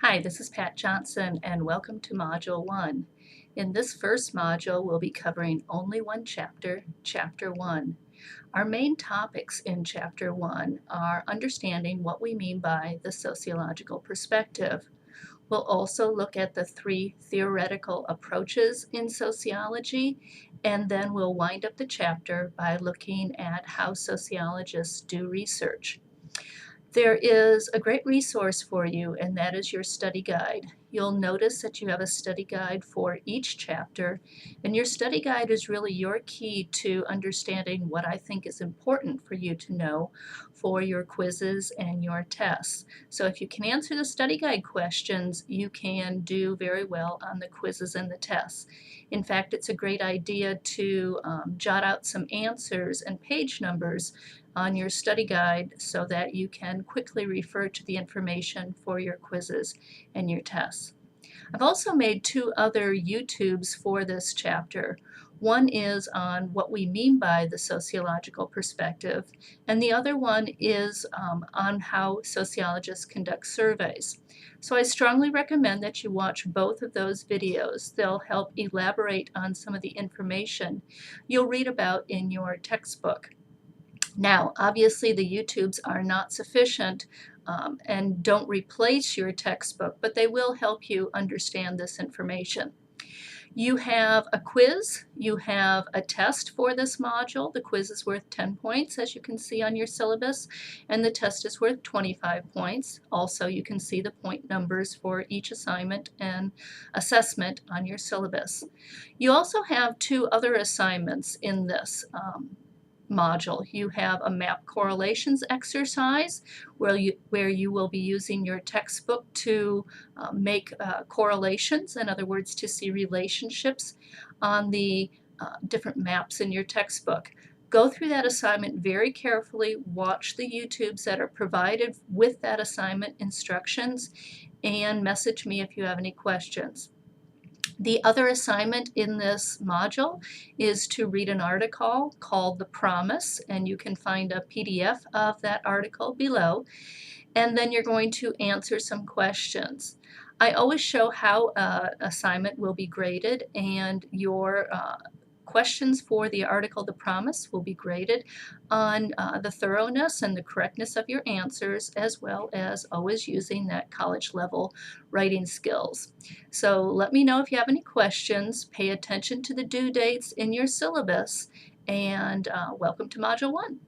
Hi, this is Pat Johnson and welcome to Module 1. In this first module, we'll be covering only one chapter, Chapter 1. Our main topics in Chapter 1 are understanding what we mean by the sociological perspective. We'll also look at the three theoretical approaches in sociology, and then we'll wind up the chapter by looking at how sociologists do research. There is a great resource for you, and that is your study guide. You'll notice that you have a study guide for each chapter, and your study guide is really your key to understanding what I think is important for you to know for your quizzes and your tests. So if you can answer the study guide questions, you can do very well on the quizzes and the tests. In fact, it's a great idea to jot out some answers and page numbers on your study guide so that you can quickly refer to the information for your quizzes and your tests. I've also made two other YouTubes for this chapter. One is on what we mean by the sociological perspective, and the other one is on how sociologists conduct surveys. So I strongly recommend that you watch both of those videos. They'll help elaborate on some of the information you'll read about in your textbook. Now, obviously, the YouTubes are not sufficient and don't replace your textbook, but they will help you understand this information. You have a quiz, you have a test for this module. The quiz is worth 10 points, as you can see on your syllabus, and the test is worth 25 points. Also, you can see the point numbers for each assignment and assessment on your syllabus. You also have two other assignments in this module. You have a map correlations exercise where you will be using your textbook to make correlations, in other words, to see relationships on the different maps in your textbook. Go through that assignment very carefully, watch the YouTubes that are provided with that assignment instructions, and message me if you have any questions. The other assignment in this module is to read an article called The Promise, and you can find a PDF of that article below, and then you're going to answer some questions. I always show how an assignment will be graded, and your questions for the article The Promise will be graded on the thoroughness and the correctness of your answers, as well as always using that college level writing skills. So let me know if you have any questions. Pay attention to the due dates in your syllabus, and welcome to Module 1.